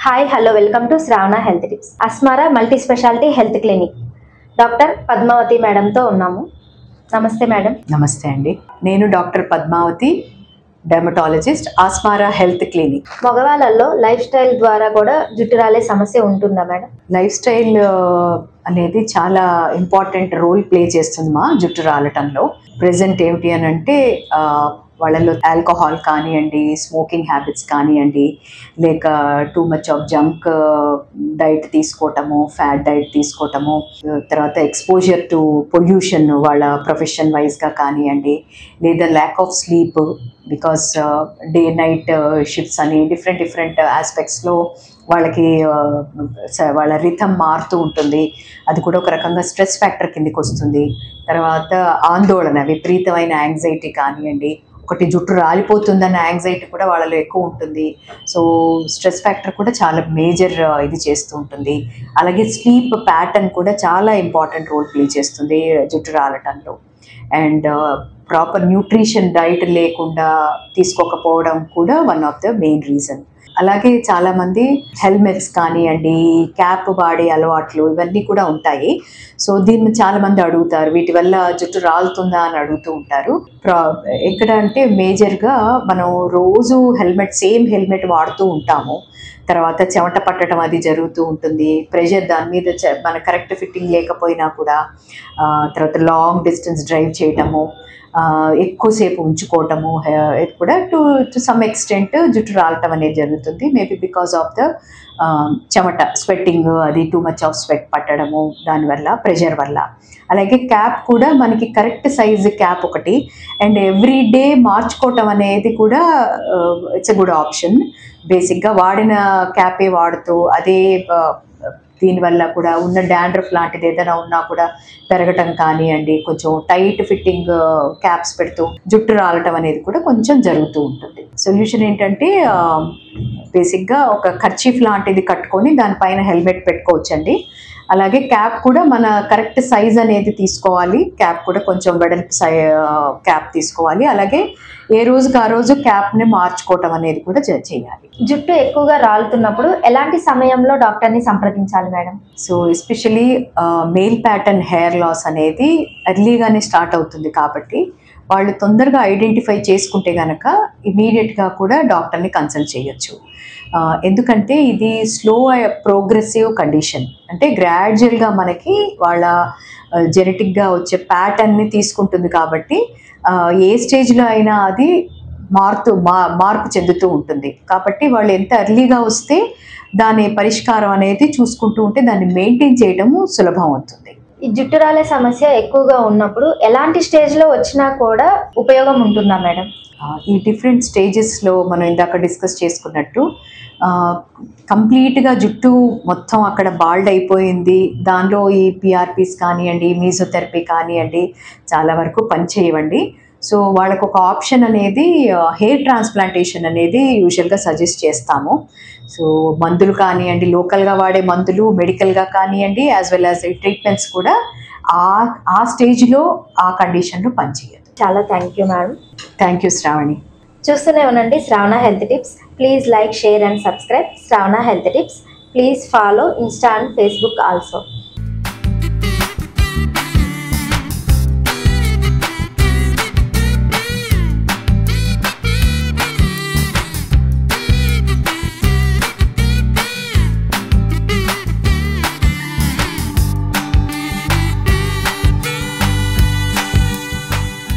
Hi hello welcome to Shravana health tips. Asmara multi speciality health clinic doctor Padmavathi మేడంతో ఉన్నాము. నమస్తే madam. నమస్తే అండి. నేను doctor Padmavathi, dermatologist, Asmara health clinic. మగవాళ్ళల్లో లైఫ్ స్టైల్ ద్వారా కూడా జుట్టు రాలే సమస్య ఉంటుందా మేడం? లైఫ్ స్టైల్ అనేది చాలా ఇంపార్టెంట్ రోల్ ప్లే చేస్తుంది మా జుట్టు రాలటంలో. ప్రెజెంట్ ఏమిటి అని అంటే వాళ్ళలో ఆల్కహాల్ కానివ్వండి, స్మోకింగ్ హ్యాబిట్స్ కానివ్వండి, లేక too much of junk diet తీసుకోవటము, ఫ్యాట్ డైట్ తీసుకోవటము, తర్వాత ఎక్స్పోజర్ టు పొల్యూషన్ వాళ్ళ ప్రొఫెషన్ వైజ్గా కానివ్వండి, లేదా lack of sleep because day night shifts అని డిఫరెంట్ ఆస్పెక్ట్స్లో వాళ్ళకి వాళ్ళ రిథమ్ మారుతూ ఉంటుంది. అది కూడా ఒక రకంగా స్ట్రెస్ ఫ్యాక్టర్ కిందకి వస్తుంది. తర్వాత ఆందోళన, విపరీతమైన యాంగ్జైటీ కానివ్వండి, ఒకటి జుట్టు రాలిపోతుందన్న యాంగ్జైటీ కూడా వాళ్ళలో ఎక్కువ ఉంటుంది. సో స్ట్రెస్ ఫ్యాక్టర్ కూడా చాలా మేజర్ ఇది చేస్తూ ఉంటుంది. అలాగే స్లీప్ ప్యాటర్న్ కూడా చాలా ఇంపార్టెంట్ రోల్ ప్లే చేస్తుంది జుట్టు రాలటంలో. అండ్ ప్రాపర్ న్యూట్రిషన్ డైట్ లేకుండా తీసుకోకపోవడం కూడా one of the main reason. అలాగే చాలామంది హెల్మెట్స్ కానివ్వండి, క్యాప్ వాడే అలవాట్లు ఇవన్నీ కూడా ఉంటాయి. సో దీన్ని చాలామంది అడుగుతారు, వీటి వల్ల జుట్టు రాలుతుందా అని అడుగుతూ ఉంటారు. ఎక్కడ అంటే మేజర్గా మనం రోజు సేమ్ హెల్మెట్ వాడుతూ ఉంటాము. తర్వాత చెమట పట్టడం అది జరుగుతూ ఉంటుంది. ప్రెషర్ దాని మీద మన కరెక్ట్ ఫిట్టింగ్ లేకపోయినా కూడా, తర్వాత లాంగ్ డిస్టెన్స్ డ్రైవ్ చేయటము, ఎక్కువసేపు ఉంచుకోవటము కూడా టు సమ్ ఎక్స్టెంట్ జుట్టు రాలటం అనేది జరుగుతుంది. మేబీ బికాస్ ఆఫ్ ద చెమట, స్వెట్టింగ్, అది టూ మచ్ ఆఫ్ స్వెట్ పట్టడము దానివల్ల, ప్రెషర్ వల్ల. అలాగే క్యాప్ కూడా మనకి కరెక్ట్ సైజ్ క్యాప్ ఒకటి అండ్ ఎవ్రీ డే మార్చుకోవటం అనేది కూడా ఇట్స్ ఎ గుడ్ ఆప్షన్. బేసిక్గా వాడిన క్యాపే వాడుతూ అదే దీనివల్ల కూడా ఉన్న డాండ్రఫ్ లాంటిది ఏదైనా ఉన్నా కూడా పెరగటం కానివ్వండి, కొంచెం టైట్ ఫిట్టింగ్ క్యాప్స్ పెడుతూ జుట్టు రాలటం అనేది కూడా కొంచెం జరుగుతూ ఉంటుంది. సొల్యూషన్ ఏంటంటే బేసిక్గా ఒక కర్చీఫ్ లాంటిది కట్టుకొని దానిపైన హెల్మెట్ పెట్టుకోవచ్చండి. అలాగే క్యాప్ కూడా మన కరెక్ట్ సైజ్ అనేది తీసుకోవాలి. క్యాప్ కూడా కొంచెం వెడల్పు క్యాప్ తీసుకోవాలి. అలాగే ఏ రోజుకి ఆ రోజు క్యాప్ని మార్చుకోవటం అనేది కూడా చేయాలి. జుట్టు ఎక్కువగా రాలుతున్నప్పుడు ఎలాంటి సమయంలో డాక్టర్ని సంప్రదించాలి madam? So especially male pattern hair loss అనేది ఎర్లీగానే స్టార్ట్ అవుతుంది కాబట్టి వాళ్ళు తొందరగా ఐడెంటిఫై చేసుకుంటే కనుక ఇమీడియట్గా కూడా డాక్టర్ని కన్సల్ట్ చేయొచ్చు. ఎందుకంటే ఇది స్లో ప్రోగ్రెసివ్ కండిషన్, అంటే గ్రాడ్యువల్గా మనకి వాళ్ళ జెనెటిక్గా వచ్చే ప్యాటర్న్ని తీసుకుంటుంది కాబట్టి ఏ స్టేజ్లో అయినా అది మార్పు చెందుతూ ఉంటుంది. కాబట్టి వాళ్ళు ఎంత ఎర్లీగా వస్తే దాని పరిష్కారం అనేది చూసుకుంటూ ఉంటే దాన్ని మెయింటైన్ చేయడము సులభం అవుతుంది. ఈ జుట్టు రాలే సమస్య ఎక్కువగా ఉన్నప్పుడు ఎలాంటి స్టేజ్లో వచ్చినా కూడా ఉపయోగం ఉంటుందా మేడం? ఈ డిఫరెంట్ స్టేజెస్లో మనం ఇందాక డిస్కస్ చేసుకున్నట్టు కంప్లీట్గా జుట్టు మొత్తం అక్కడ బాల్డ్ అయిపోయింది, దానిలో ఈ పిఆర్పీస్ కానివ్వండి, మీజోథెరపీ కానివ్వండి చాలా వరకు పనిచేయవండి. సో వాళ్ళకు ఒక ఆప్షన్ అనేది హెయిర్ ట్రాన్స్ప్లాంటేషన్ అనేది యూజువల్గా సజెస్ట్ చేస్తాము. సో మందులు కానివ్వండి, లోకల్గా వాడే మందులు, మెడికల్గా కానివ్వండి, యాజ్ వెల్ యాజ్ ట్రీట్మెంట్స్ కూడా ఆ స్టేజ్లో ఆ కండిషన్లో పనిచేయదు. చాలా thank you madam. Thank you Shravani. చూస్తూనే ఉండండి Shravana health tips. Please like, share and subscribe Shravana health tips. Please follow Insta and Facebook also.